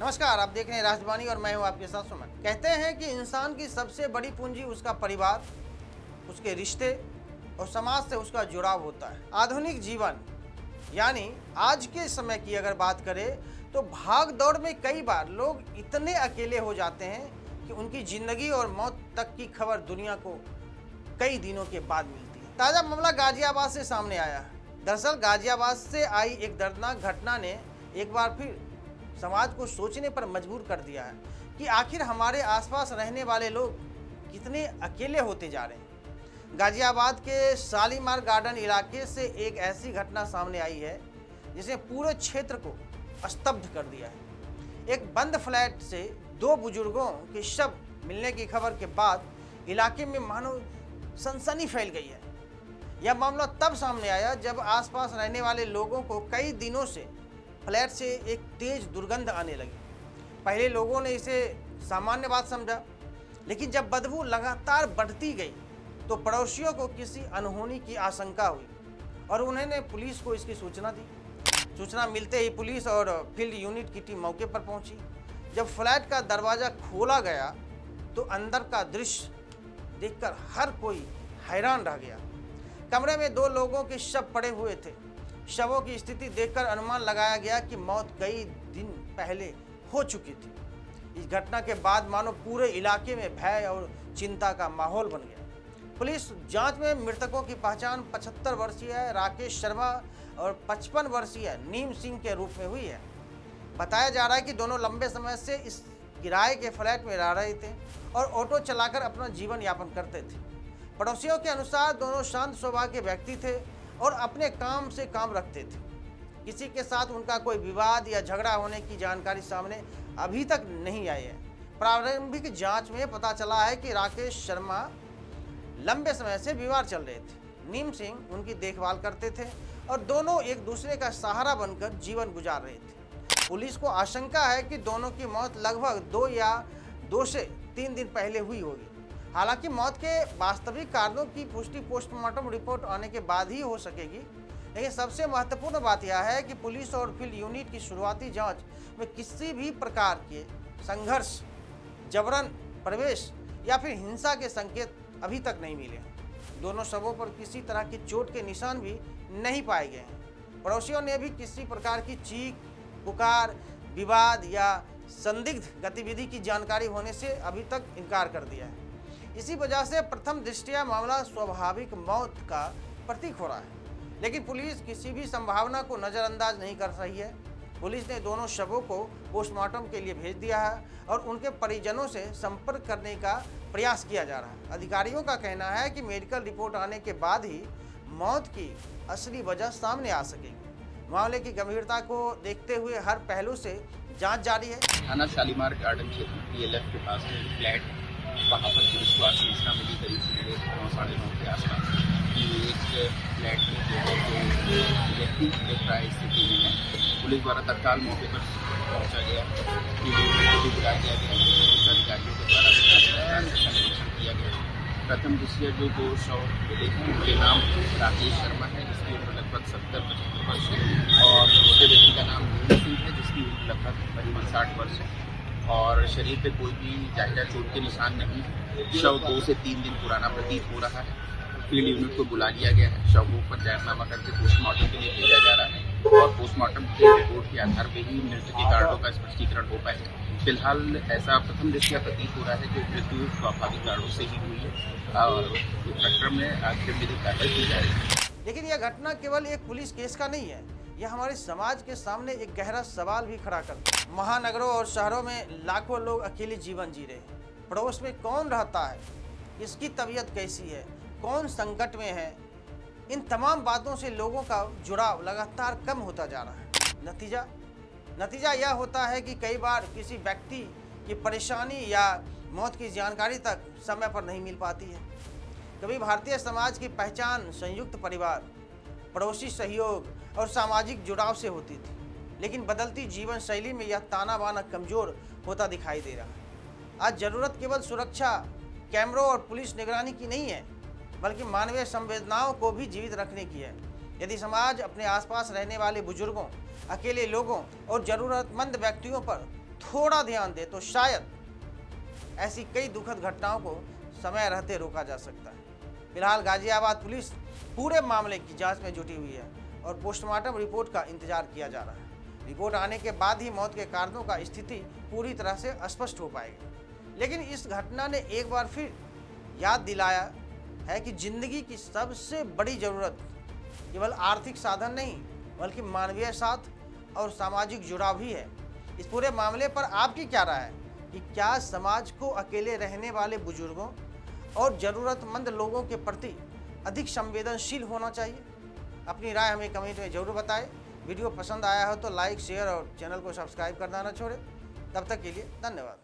नमस्कार, आप देख रहे हैं राजवानी और मैं हूं आपके साथ सुमन। कहते हैं कि इंसान की सबसे बड़ी पूंजी उसका परिवार, उसके रिश्ते और समाज से उसका जुड़ाव होता है। आधुनिक जीवन यानी आज के समय की अगर बात करें तो भाग दौड़ में कई बार लोग इतने अकेले हो जाते हैं कि उनकी जिंदगी और मौत तक की खबर दुनिया को कई दिनों के बाद मिलती है। ताज़ा मामला गाजियाबाद से सामने आया है। दरअसल गाजियाबाद से आई एक दर्दनाक घटना ने एक बार फिर समाज को सोचने पर मजबूर कर दिया है कि आखिर हमारे आसपास रहने वाले लोग कितने अकेले होते जा रहे हैं। गाजियाबाद के शालीमार गार्डन इलाके से एक ऐसी घटना सामने आई है जिसने पूरे क्षेत्र को स्तब्ध कर दिया है। एक बंद फ्लैट से दो बुजुर्गों के शव मिलने की खबर के बाद इलाके में मानो सनसनी फैल गई है। यह मामला तब सामने आया जब आसपास रहने वाले लोगों को कई दिनों से फ्लैट से एक तेज दुर्गंध आने लगी। पहले लोगों ने इसे सामान्य बात समझा, लेकिन जब बदबू लगातार बढ़ती गई तो पड़ोसियों को किसी अनहोनी की आशंका हुई और उन्होंने पुलिस को इसकी सूचना दी। सूचना मिलते ही पुलिस और फील्ड यूनिट की टीम मौके पर पहुंची। जब फ्लैट का दरवाज़ा खोला गया तो अंदर का दृश्य देखकर हर कोई हैरान रह गया। कमरे में दो लोगों के शव पड़े हुए थे। शवों की स्थिति देखकर अनुमान लगाया गया कि मौत कई दिन पहले हो चुकी थी। इस घटना के बाद मानो पूरे इलाके में भय और चिंता का माहौल बन गया। पुलिस जांच में मृतकों की पहचान 75 वर्षीय राकेश शर्मा और 55 वर्षीय नीम सिंह के रूप में हुई है। बताया जा रहा है कि दोनों लंबे समय से इस किराए के फ्लैट में रह रहे थे और ऑटो चलाकर अपना जीवन यापन करते थे। पड़ोसियों के अनुसार दोनों शांत स्वभाव के व्यक्ति थे और अपने काम से काम रखते थे। किसी के साथ उनका कोई विवाद या झगड़ा होने की जानकारी सामने अभी तक नहीं आई है। प्रारंभिक जांच में पता चला है कि राकेश शर्मा लंबे समय से बीमार चल रहे थे। नीम सिंह उनकी देखभाल करते थे और दोनों एक दूसरे का सहारा बनकर जीवन गुजार रहे थे। पुलिस को आशंका है कि दोनों की मौत लगभग 2 से 3 दिन पहले हुई होगी। हालांकि मौत के वास्तविक कारणों की पुष्टि पोस्टमार्टम रिपोर्ट आने के बाद ही हो सकेगी, लेकिन सबसे महत्वपूर्ण बात यह है कि पुलिस और फील्ड यूनिट की शुरुआती जांच में किसी भी प्रकार के संघर्ष, जबरन प्रवेश या फिर हिंसा के संकेत अभी तक नहीं मिले। दोनों शवों पर किसी तरह की चोट के निशान भी नहीं पाए गए हैं। पड़ोसियों ने भी किसी प्रकार की चीख पुकार, विवाद या संदिग्ध गतिविधि की जानकारी होने से अभी तक इनकार कर दिया है। इसी वजह से प्रथम दृष्टया मामला स्वाभाविक मौत का प्रतीक हो रहा है, लेकिन पुलिस किसी भी संभावना को नज़रअंदाज नहीं कर रही है। पुलिस ने दोनों शवों को पोस्टमार्टम के लिए भेज दिया है और उनके परिजनों से संपर्क करने का प्रयास किया जा रहा है। अधिकारियों का कहना है कि मेडिकल रिपोर्ट आने के बाद ही मौत की असली वजह सामने आ सकेगी। मामले की गंभीरता को देखते हुए हर पहलू से जांच जारी है। थाना शालीमार गार्डन क्षेत्र PLF के पास में फ्लैट, वहाँ पर पुलिस को आज सूचना मिली करीब 9, साढ़े 9 के आसपास कि एक फ्लैट में जो व्यक्ति प्राय स्थिति में है। पुलिस द्वारा तत्काल मौके पर पहुंचा गया, को बुलाया गया, पुलिस अधिकारियों के द्वारा निरीक्षण किया गया। प्रथम दृष्टया जो 2 शव मिले हैं उनके नाम राकेश शर्मा है जिसकी उम्र लगभग 70-75 वर्ष है और दूसरे व्यक्ति का नाम नीम सिंह है जिसकी उम्र लगभग करीबन 60 वर्ष है और शरीर पे कोई भी जाहिरा चोट के निशान नहीं। शव 2 से 3 दिन पुराना प्रतीत हो रहा है। फील्ड यूनिट को बुला लिया गया है। शवों पर जायजनामा करके पोस्टमार्टम के लिए भेजा जा रहा है और पोस्टमार्टम के रिपोर्ट के आधार पर ही मृत्यु के कारणों का स्पष्टीकरण हो पाएगा। फिलहाल ऐसा प्रथम दृष्टया प्रतीत हो रहा है कि मृत्यु स्वाभाविक कारणों से ही हुई है और प्रकरण में आगे विधिक कार्रवाई की जा रही है। लेकिन यह घटना केवल एक पुलिस केस का नहीं है, यह हमारे समाज के सामने एक गहरा सवाल भी खड़ा करता है। महानगरों और शहरों में लाखों लोग अकेले जीवन जी रहे हैं। पड़ोस में कौन रहता है, किसकी तबीयत कैसी है, कौन संकट में है, इन तमाम बातों से लोगों का जुड़ाव लगातार कम होता जा रहा है। नतीजा यह होता है कि कई बार किसी व्यक्ति की परेशानी या मौत की जानकारी तक समय पर नहीं मिल पाती है। कभी भारतीय समाज की पहचान संयुक्त परिवार, पड़ोसी सहयोग और सामाजिक जुड़ाव से होती थी, लेकिन बदलती जीवन शैली में यह ताना बाना कमजोर होता दिखाई दे रहा है। आज जरूरत केवल सुरक्षा कैमरों और पुलिस निगरानी की नहीं है, बल्कि मानवीय संवेदनाओं को भी जीवित रखने की है। यदि समाज अपने आसपास रहने वाले बुजुर्गों, अकेले लोगों और जरूरतमंद व्यक्तियों पर थोड़ा ध्यान दे तो शायद ऐसी कई दुखद घटनाओं को समय रहते रोका जा सकता है। फिलहाल गाजियाबाद पुलिस पूरे मामले की जांच में जुटी हुई है और पोस्टमार्टम रिपोर्ट का इंतजार किया जा रहा है। रिपोर्ट आने के बाद ही मौत के कारणों का स्थिति पूरी तरह से स्पष्ट हो पाएगी। लेकिन इस घटना ने एक बार फिर याद दिलाया है कि जिंदगी की सबसे बड़ी जरूरत केवल आर्थिक साधन नहीं बल्कि मानवीय साथ और सामाजिक जुड़ाव भी है। इस पूरे मामले पर आपकी क्या राय है कि क्या समाज को अकेले रहने वाले बुजुर्गों और ज़रूरतमंद लोगों के प्रति अधिक संवेदनशील होना चाहिए? अपनी राय हमें कमेंट में ज़रूर बताएं। वीडियो पसंद आया हो तो लाइक, शेयर और चैनल को सब्सक्राइब करना ना छोड़ें। तब तक के लिए धन्यवाद।